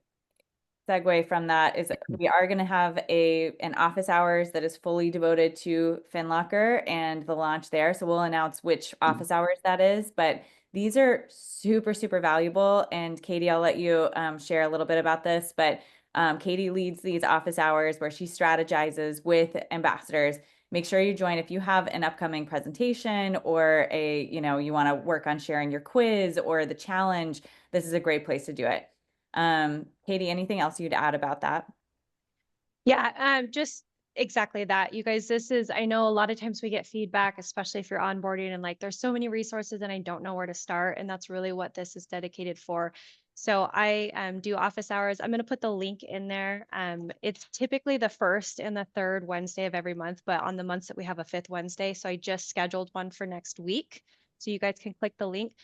segue from that is we are going to have an office hours that is fully devoted to FinLocker and the launch there. So we'll announce which office hours that is, but these are super, super valuable. And Katie, I'll let you share a little bit about this, but Katie leads these office hours where she strategizes with ambassadors. Make sure you join if you have an upcoming presentation or you want to work on sharing your quiz or the challenge. This is a great place to do it. Katie, anything else you'd add about that? Yeah, just exactly that. You guys, I know a lot of times we get feedback, especially if you're onboarding and like, there's so many resources and I don't know where to start. And that's really what this is dedicated for. So I do office hours. I'm going to put the link in there. It's typically the first and the third Wednesday of every month, but on the months that we have a fifth Wednesday. So I just scheduled one for next week. So you guys can click the link.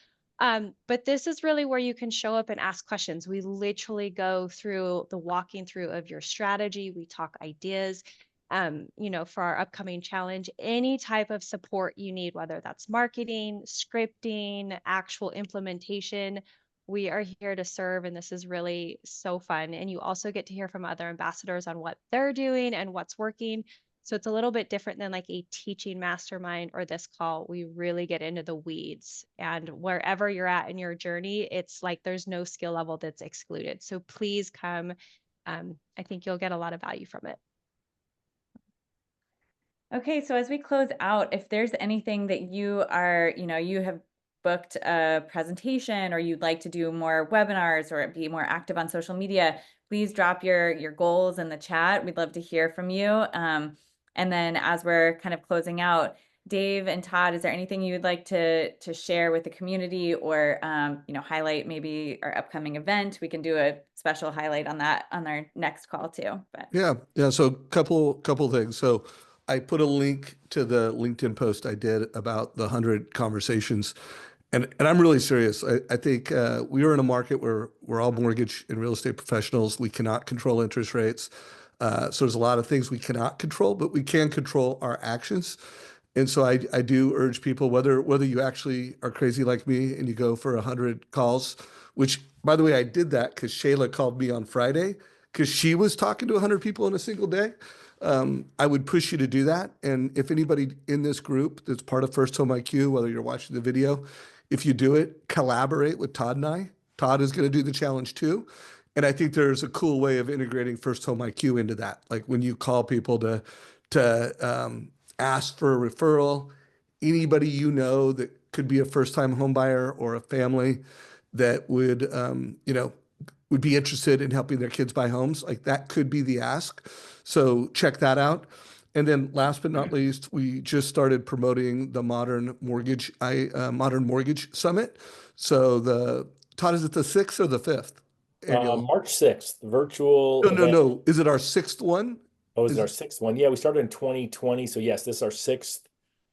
But this is really where you can show up and ask questions. We literally go through the walking through of your strategy. We talk ideas, for our upcoming challenge, any type of support you need, whether that's marketing, scripting, actual implementation. We are here to serve, and this is really so fun. And you also get to hear from other ambassadors on what they're doing and what's working. So it's a little bit different than like a teaching mastermind or this call. We really get into the weeds, and wherever you're at in your journey, it's like there's no skill level that's excluded. So please come. I think you'll get a lot of value from it. Okay, so as we close out, if there's anything that you have booked a presentation or you'd like to do more webinars or be more active on social media, please drop your goals in the chat. We'd love to hear from you. And then as we're kind of closing out, Dave and Todd, is there anything you'd like to share with the community or highlight maybe our upcoming event? We can do a special highlight on that on our next call too. But Yeah. So couple things. So I put a link to the LinkedIn post I did about the 100 conversations. And I'm really serious. I think we are in a market where we're all mortgage and real estate professionals. We cannot control interest rates. So there's a lot of things we cannot control, but we can control our actions. And so I do urge people, whether you actually are crazy like me and you go for 100 calls, which, by the way, I did that because Shayla called me on Friday because she was talking to 100 people in a single day. I would push you to do that. And if anybody in this group that's part of First Home IQ, whether you're watching the video, if you do it, collaborate with Todd and I. Todd is going to do the challenge too. And I think there's a cool way of integrating First Home IQ into that. Like when you call people to ask for a referral, anybody you know that could be a first-time home buyer or a family that would be interested in helping their kids buy homes, like that could be the ask. So check that out. And then last but not least, we just started promoting the Modern Mortgage Summit. So Todd, is it the 6th or the 5th? March 6th, virtual. No. Is it our 6th one? Oh, is it our 6th one? Yeah, we started in 2020. So yes, this is our 6th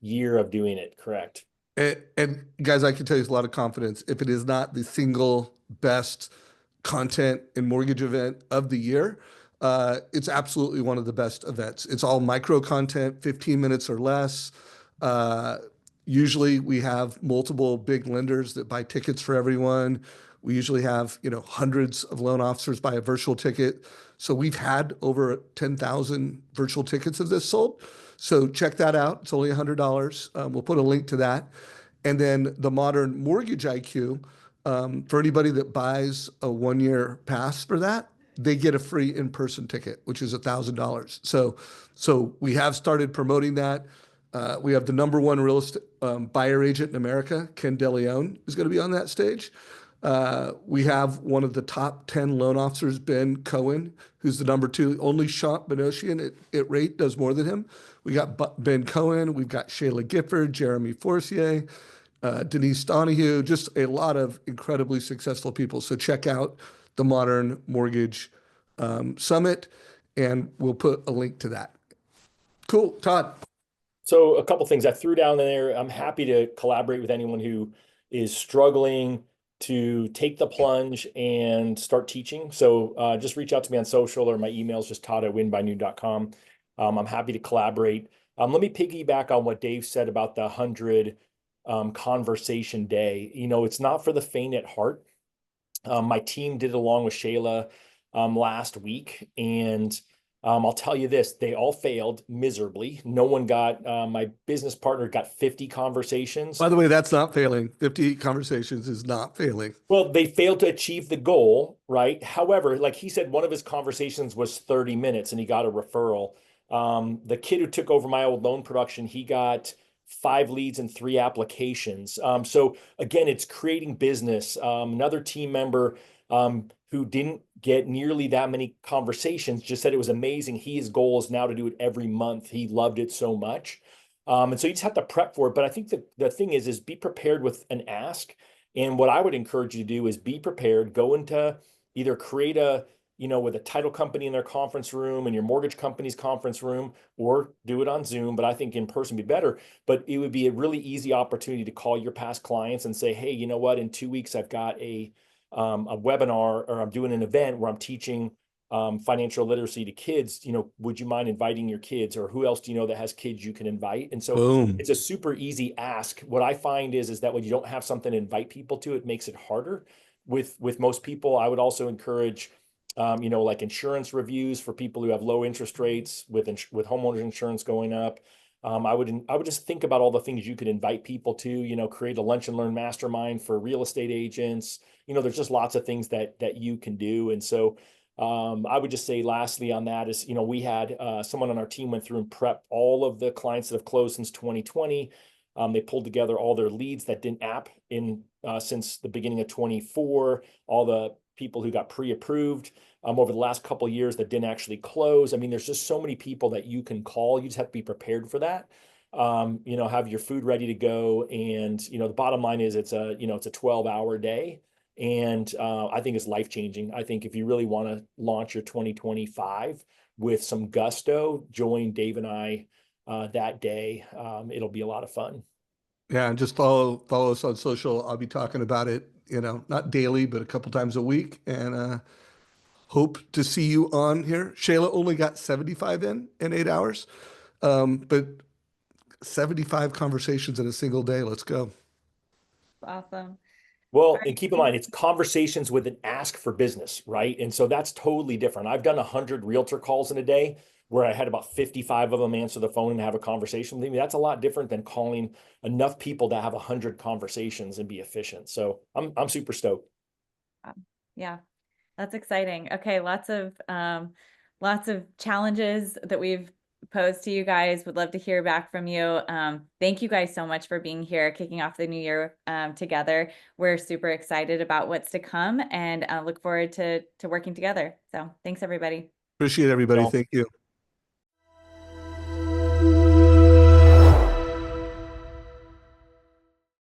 year of doing it. Correct. And guys, I can tell you with a lot of confidence, if it is not the single best content and mortgage event of the year, It's absolutely one of the best events. It's all micro content, 15 minutes or less. Uh, Usually we have multiple big lenders that buy tickets for everyone. We usually have, hundreds of loan officers buy a virtual ticket. So we've had over 10,000 virtual tickets of this sold. So check that out. It's only $100. We'll put a link to that. And then the Modern Mortgage IQ, for anybody that buys a 1-year pass for that, they get a free in-person ticket, which is $1,000. So we have started promoting that. We have the number one real estate buyer agent in America, Ken DeLeon, is going to be on that stage. We have one of the top 10 loan officers, Ben Cohen, who's the number 2. Only Sean Benosian at rate does more than him. We got Ben Cohen. We've got Shayla Gifford, Jeremy Forcier, Denise Donahue, just a lot of incredibly successful people. So check out the Modern Mortgage Summit, and we'll put a link to that. Cool. Todd. So a couple things I threw down there. I'm happy to collaborate with anyone who is struggling to take the plunge and start teaching. So just reach out to me on social, or my email is just todd@winbynoon.com. I'm happy to collaborate. Let me piggyback on what Dave said about the 100 conversation day. It's not for the faint at heart. My team did it along with Shayla last week, and I'll tell you this, they all failed miserably. No one got, my business partner got 50 conversations. By the way, that's not failing. 50 conversations is not failing. Well, they failed to achieve the goal, right? However, like he said, one of his conversations was 30 minutes and he got a referral. The kid who took over my old loan production, he got 5 leads and 3 applications. So again, it's creating business. Another team member who didn't get nearly that many conversations just said it was amazing. His goal is now to do it every month. He loved it so much. And so you just have to prep for it. But I think the thing is be prepared with an ask. And what I would encourage you to do is be prepared, go into either create with a title company in their conference room and your mortgage company's conference room, or do it on Zoom. But I think in person would be better. But it would be a really easy opportunity to call your past clients and say, hey, you know what, in 2 weeks, I've got a webinar, or I'm doing an event where I'm teaching financial literacy to kids. Would you mind inviting your kids, or who else do you know that has kids you can invite? And so Boom. It's a super easy ask. What I find is that when you don't have something to invite people to, it makes it harder with most people. I would also encourage like insurance reviews for people who have low interest rates with homeowners insurance going up. I would just think about all the things you could invite people to, create a lunch and learn mastermind for real estate agents. There's just lots of things that you can do. And so I would just say lastly on that is, we had someone on our team went through and prepped all of the clients that have closed since 2020. They pulled together all their leads that didn't app in since the beginning of 24, all the people who got pre-approved over the last couple of years that didn't actually close. I mean, there's just so many people that you can call. You just have to be prepared for that. Have your food ready to go. And, the bottom line is it's a 12-hour day. And I think it's life-changing. I think if you really want to launch your 2025 with some gusto, join Dave and I that day. It'll be a lot of fun. Yeah, and just follow us on social. I'll be talking about it, not daily, but a couple times a week. And hope to see you on here. Shayla only got 75 in 8 hours, but 75 conversations in a single day. Let's go. Awesome. Well, and keep in mind, it's conversations with an ask for business, right? And so that's totally different. I've done 100 realtor calls in a day where I had about 55 of them answer the phone and have a conversation with me. That's a lot different than calling enough people to have 100 conversations and be efficient. So I'm super stoked. Yeah, that's exciting. Okay, lots of challenges that we've posed to you guys. Would love to hear back from you. Thank you guys so much for being here, kicking off the new year together. We're super excited about what's to come, and look forward to working together. So thanks, everybody. Appreciate everybody. Thank you.